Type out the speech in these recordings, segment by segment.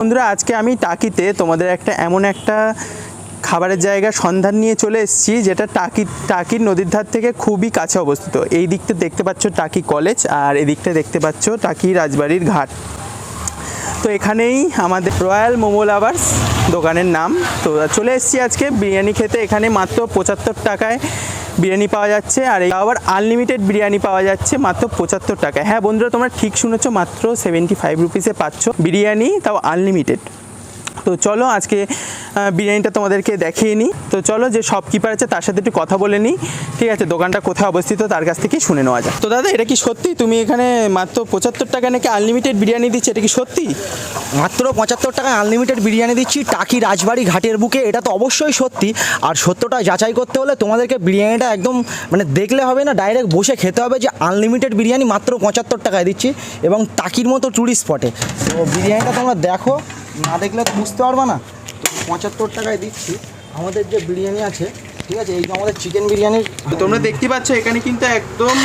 বন্ধুরা, আজকে আমি টাকিতে তোমাদের এমন একটা খাবারের জায়গা সন্ধান নিয়ে চলে এসেছি, যেটা টাকির নদীর ধার থেকে খুবই কাছে অবস্থিত। এই দিকটা দেখতে পাচ্ছ টাকি কলেজ, আর এদিকটা দেখতে পাচ্ছ টাকি রাজবাড়ির ঘাট। তো এখানেই আমাদের রয়্যাল মোমো লাভার্স দোকানের নাম। তো চলে এসেছি আজকে বিরিয়ানি খেতে। এখানে মাত্র 75 টাকায় বিরিয়ানি পাওয়া যাচ্ছে, আর আবার আনলিমিটেড বিরিয়ানি পাওয়া যাচ্ছে মাত্র 75 টাকায়। হ্যাঁ বন্ধুরা, তোমরা ঠিক শুনেছো, মাত্র 75 রুপিসে পাচ্ছ বিরিয়ানি, তাও আনলিমিটেড। তো চলো আজকে বিরিয়ানিটা তোমাদেরকে দেখিয়ে নিই। তো চলো, যে শপকিপার আছে তার সাথে একটু কথা বলে নিই। ঠিক আছে, দোকানটা কোথায় অবস্থিত তার কাছ থেকে শুনে নেওয়া যায়। তো দাদা, এটা কি সত্যি তুমি এখানে মাত্র 75 টাকা নাকি আনলিমিটেড বিরিয়ানি দিচ্ছে? এটা কি সত্যি? মাত্র 75 টাকায় আনলিমিটেড বিরিয়ানি দিচ্ছি টাকি রাজবাড়ি ঘাটের বুকে। এটা তো অবশ্যই সত্যি। আর সত্যটা যাচাই করতে হলে তোমাদেরকে বিরিয়ানিটা একদম দেখলে হবে না, ডাইরেক্ট বসে খেতে হবে যে আনলিমিটেড বিরিয়ানি মাত্র 75 টাকায় দিচ্ছি, এবং টাকির মতো টুরিস্ট স্পটে। তো বিরিয়ানিটা তোমরা দেখো, না দেখলে তো বুঝতে পারবা না। তো 75 টাকায় দিচ্ছি আমাদের যে বিরিয়ানি আছে। ঠিক আছে, এই যে আমাদের চিকেন বিরিয়ানির, তোমরা দেখতে পাচ্ছ এখানে কিন্তু একদম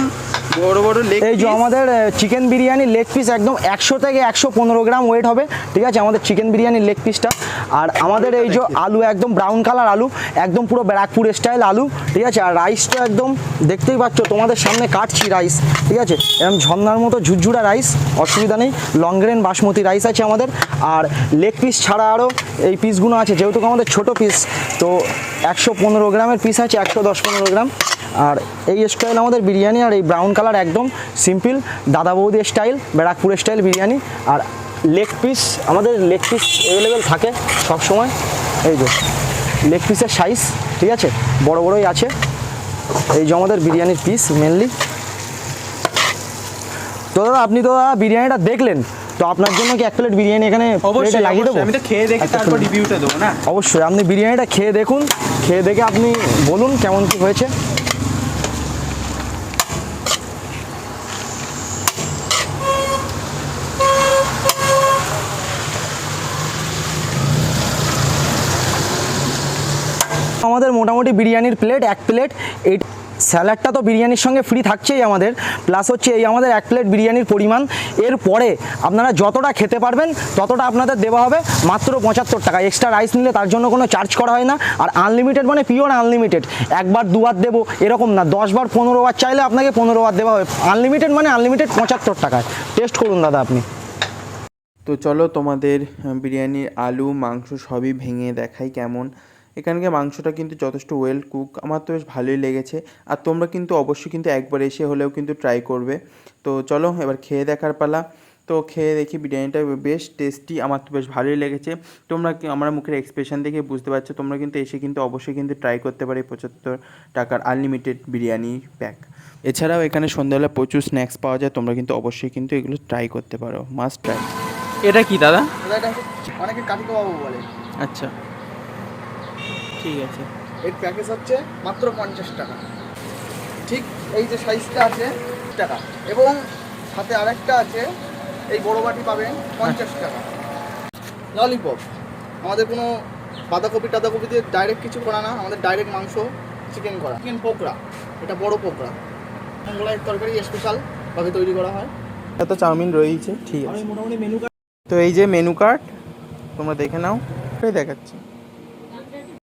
বড় বড় লেগ, এই যে আমাদের চিকেন বিরিয়ানি লেগ পিস একদম 100 থেকে 115 গ্রাম ওয়েট হবে। ঠিক আছে, আমাদের চিকেন বিরিয়ানির লেগ পিসটা। আর আমাদের এই যে আলু, একদম ব্রাউন কালার আলু, একদম পুরো ব্যারাকপুর স্টাইল আলু। ঠিক আছে, আর রাইসটা একদম দেখতেই পাচ্ছ, তোমাদের সামনে কাটছি রাইস। ঠিক আছে, এরকম ঝর্নার মতো ঝুরঝুরা রাইস, অসুবিধা নেই। লং গ্রেন বাসমতি রাইস আছে আমাদের। আর লেগ পিস ছাড়া আরও এই পিসগুলো আছে, যেহেতু আমাদের ছোটো পিস, তো 115 গ্রামের পিস আছে, 110-15 গ্রাম। আর এই স্টাইল আমাদের বিরিয়ানি, আর এই ব্রাউন কালার একদম সিম্পল দাদা বৌদি স্টাইল, ব্যারাকপুর স্টাইল বিরিয়ানি। আর লেগ পিস, আমাদের লেগ পিস অ্যাভেলেবেল থাকে সব সময়। এই যে লেগ পিসের সাইজ, ঠিক আছে, বড় বড়ই আছে। এই যে আমাদের বিরিয়ানির পিস মেনলি। তো দাদা, আপনি তো বিরিয়ানিটা দেখলেন, তো আপনার জন্য কি 1 প্লেট বিরিয়ানি এখানে লাগিয়ে দেবো? আমি তো খেয়ে দেখি, তারপর রিভিউটা দেবো না? অবশ্যই, আপনি বিরিয়ানিটা খেয়ে দেখুন, খেয়ে দেখে আপনি বলুন কেমন কি হয়েছে। আমাদের মোটামুটি বিরিয়ানির প্লেট 1 প্লেট, এই স্যালাডটা তো বিরিয়ানির সঙ্গে ফ্রি থাকছেই আমাদের, প্লাস হচ্ছে এই আমাদের 1 প্লেট বিরিয়ানির পরিমাণ। এরপরে আপনারা যতটা খেতে পারবেন ততটা আপনাদের দেওয়া হবে মাত্র 75 টাকা। এক্সট্রা রাইস নিলে তার জন্য কোনো চার্জ করা হয় না। আর আনলিমিটেড মানে পিওর আনলিমিটেড, একবার দুবার দেবো এরকম না, 10 বার 15 বার চাইলে আপনাকে 15 বার দেওয়া হবে। আনলিমিটেড মানে আনলিমিটেড 75 টাকায়। টেস্ট করুন দাদা আপনি। তো চলো তোমাদের বিরিয়ানির আলু মাংস সবই ভেঙে দেখাই কেমন। এখানকার মাংসটা কিন্তু যথেষ্ট ওয়েল কুক, আমার তো বেশ ভালোই লেগেছে। আর তোমরা কিন্তু অবশ্যই কিন্তু একবার এসে হলেও কিন্তু ট্রাই করবে। তো চলো এবার খেয়ে দেখার পালা। তো খেয়ে দেখি, বিরিয়ানিটা বেশ টেস্টি, আমার তো বেশ ভালোই লেগেছে। তোমরা আমার মুখের এক্সপ্রেশন দেখে বুঝতে পারছো, তোমরা কিন্তু এসে কিন্তু অবশ্যই কিন্তু ট্রাই করতে পারে 75 টাকার আনলিমিটেড বিরিয়ানি প্যাক। এছাড়াও এখানে সন্ধ্যাবেলা প্রচুর স্ন্যাক্স পাওয়া যায়, তোমরা কিন্তু অবশ্যই কিন্তু এগুলো ট্রাই করতে পারো, মাস্ট ট্রাই। এটা কি দাদা? অনেকে কাঠি কাবাবও বলে। আচ্ছা, ঠিক আছে। এর প্যাকেজ হচ্ছে মাত্র 50 টাকা। ঠিক এই যে সাইজটা আছে টাকা, এবং সাথে আরেকটা আছে, এই বড় বাটি পাবেন 50 টাকা। ললিপপ, আমাদের কোনো বাঁধাকপি টাধাকপি দিয়ে ডাইরেক্ট কিছু করা না, আমাদের ডাইরেক্ট মাংস চিকেন করা। চিকেন পকোড়া, এটা বড় পকোড়া, মোগলাই তরকারি স্পেশালভাবে তৈরি করা হয়। এত চাউমিন রয়েছে, ঠিক আছে। মোটামুটি মেনু কার্ড। তো এই যে মেনু কার্ড, তোমরা দেখে নাও, দেখাচ্ছি।